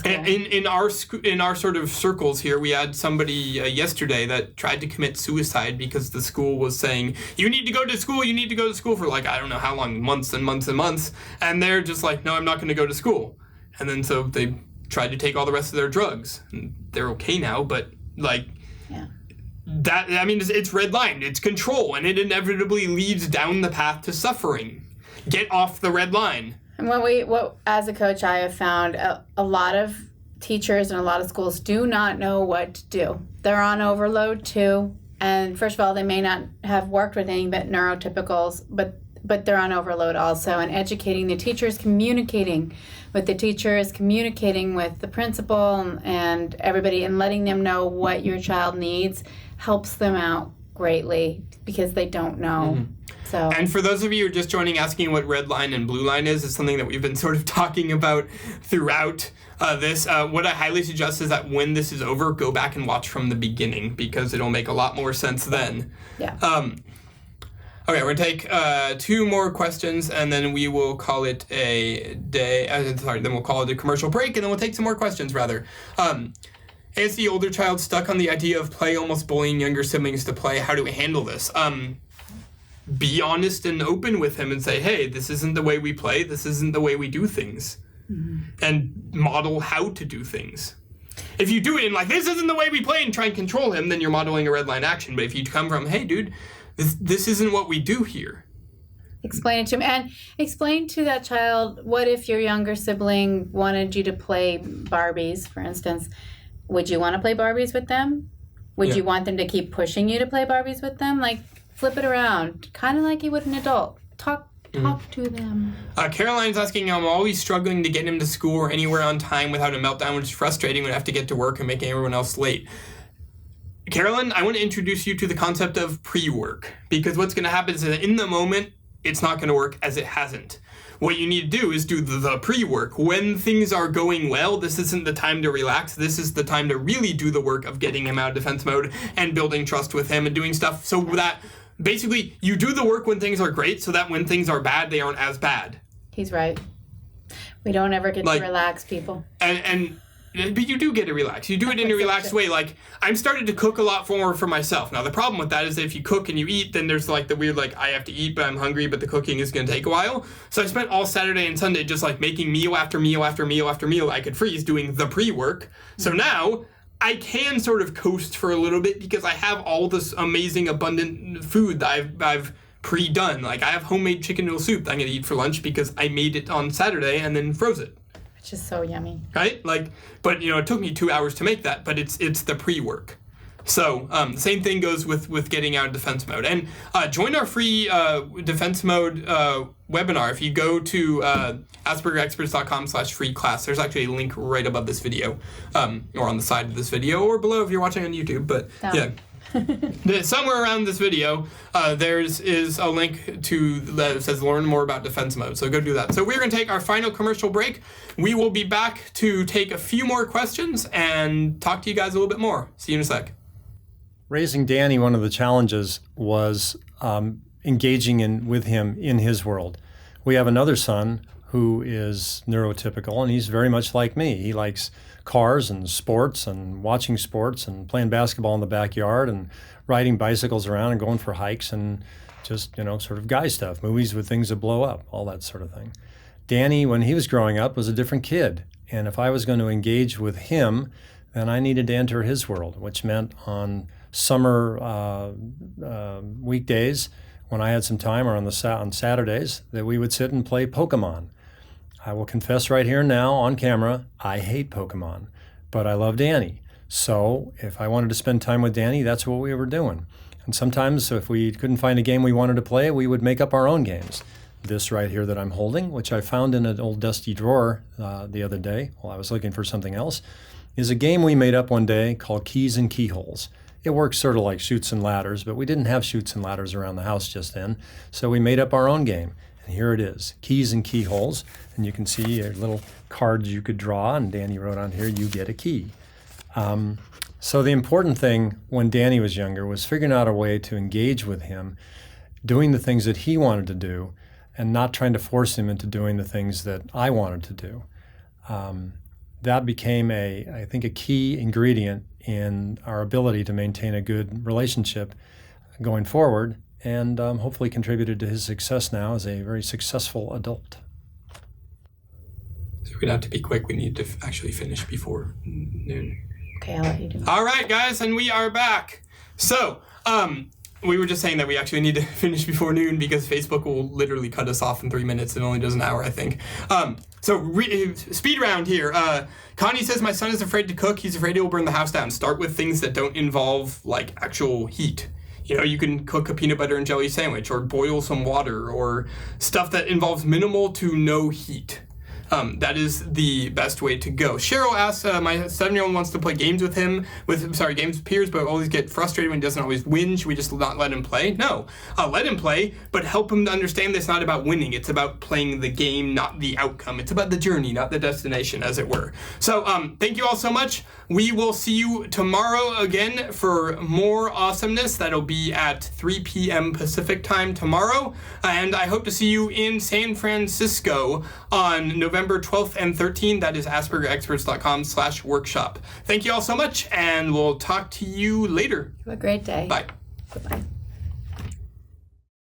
school. In our sort of circles here, we had somebody yesterday that tried to commit suicide because the school was saying, you need to go to school for like, I don't know how long, months and months and months. And they're just like, no, I'm not going to go to school. And then so they tried to take all the rest of their drugs. And they're okay now, but like, yeah. It's red line. It's control, and it inevitably leads down the path to suffering. Get off the red line. And what as a coach, I have found a lot of teachers and a lot of schools do not know what to do. They're on overload too. And first of all, they may not have worked with any but neurotypicals, but they're on overload also. And educating the teachers, communicating with the teachers, communicating with the principal and everybody, and letting them know what your child needs helps them out greatly because they don't know. Mm-hmm. So. And for those of you who are just joining, asking what red line and blue line is something that we've been sort of talking about throughout this. What I highly suggest is that when this is over, go back and watch from the beginning because it'll make a lot more sense then. Yeah. Okay, we're going to take 2 more questions and then we will call it a day. Then we'll call it a commercial break and then we'll take some more questions rather. As the older child stuck on the idea of play, almost bullying younger siblings to play, how do we handle this? Be honest and open with him and say, hey, this isn't the way we play, this isn't the way we do things. Mm-hmm. And model how to do things. If you do it in like, this isn't the way we play and try and control him, then you're modeling a red line action. But if you come from, hey, dude, this isn't what we do here. Explain it to him. And explain to that child, what if your younger sibling wanted you to play Barbies, for instance? Would you want to play Barbies with them? Would you want them to keep pushing you to play Barbies with them? Like, flip it around, kind of like you would an adult. Talk to them. Caroline's asking, I'm always struggling to get him to school or anywhere on time without a meltdown, which is frustrating when I have to get to work and making everyone else late. Caroline, I want to introduce you to the concept of pre-work, because what's going to happen is that in the moment, it's not going to work as it hasn't. What you need to do is do the pre-work. When things are going well, this isn't the time to relax. This is the time to really do the work of getting him out of defense mode and building trust with him and doing stuff so that basically you do the work when things are great so that when things are bad, they aren't as bad. He's right. We don't ever get to relax people. But you do get to relax. You do it in a relaxed way. Like, I'm starting to cook a lot more for myself. Now, the problem with that is that if you cook and you eat, then there's like the weird, like, I have to eat, but I'm hungry, but the cooking is going to take a while. So I spent all Saturday and Sunday just like making meal after meal after meal after meal I could freeze doing the pre-work. So now I can sort of coast for a little bit because I have all this amazing, abundant food that I've pre-done. Like, I have homemade chicken noodle soup that I'm going to eat for lunch because I made it on Saturday and then froze it. Which is so yummy. Right? Like, but, it took me 2 hours to make that, but it's the pre-work. So, the same thing goes with getting out of defense mode. And join our free defense mode webinar. If you go to aspergerexperts.com/free class, there's actually a link right above this video, or on the side of this video, or below if you're watching on YouTube. But, yeah. Somewhere around this video, there's a link to that says learn more about defense mode. So go do that. So we're going to take our final commercial break. We will be back to take a few more questions and talk to you guys a little bit more. See you in a sec. Raising Danny, one of the challenges was engaging with him in his world. We have another son who is neurotypical, and he's very much like me. He likes cars and sports and watching sports and playing basketball in the backyard and riding bicycles around and going for hikes and just, sort of guy stuff, movies with things that blow up, all that sort of thing. Danny, when he was growing up, was a different kid. And if I was going to engage with him, then I needed to enter his world, which meant on summer weekdays, when I had some time, or on Saturdays, that we would sit and play Pokemon. I will confess right here now on camera, I hate Pokemon, but I love Danny. So if I wanted to spend time with Danny, that's what we were doing. And sometimes if we couldn't find a game we wanted to play, we would make up our own games. This right here that I'm holding, which I found in an old dusty drawer the other day while I was looking for something else, is a game we made up one day called Keys and Keyholes. It works sort of like Chutes and Ladders, but we didn't have Chutes and Ladders around the house just then, so we made up our own game. And here it is, Keys and Keyholes. And you can see little cards you could draw, and Danny wrote on here, you get a key. So the important thing when Danny was younger was figuring out a way to engage with him, doing the things that he wanted to do, and not trying to force him into doing the things that I wanted to do. That became, I think, a key ingredient in our ability to maintain a good relationship going forward, and hopefully contributed to his success now as a very successful adult. So we're going to have to be quick. We need to actually finish before noon. Okay, I'll let you do it. All right, guys, and we are back. So, we were just saying that we actually need to finish before noon because Facebook will literally cut us off in 3 minutes. It only does an hour, I think. Speed round here. Connie says, my son is afraid to cook. He's afraid he will burn the house down. Start with things that don't involve, actual heat. You can cook a peanut butter and jelly sandwich or boil some water or stuff that involves minimal to no heat. That is the best way to go. Cheryl asks, my 7-year-old wants to play games with games with peers, but always get frustrated when he doesn't always win. Should we just not let him play? No. Let him play, but help him to understand that it's not about winning. It's about playing the game, not the outcome. It's about the journey, not the destination, as it were. So, thank you all so much. We will see you tomorrow again for more awesomeness. That'll be at 3 p.m. Pacific time tomorrow. And I hope to see you in San Francisco on November 12th and 13th. That is aspergerexperts.com/workshop. Thank you all so much, and we'll talk to you later. Have a great day. Bye. Goodbye.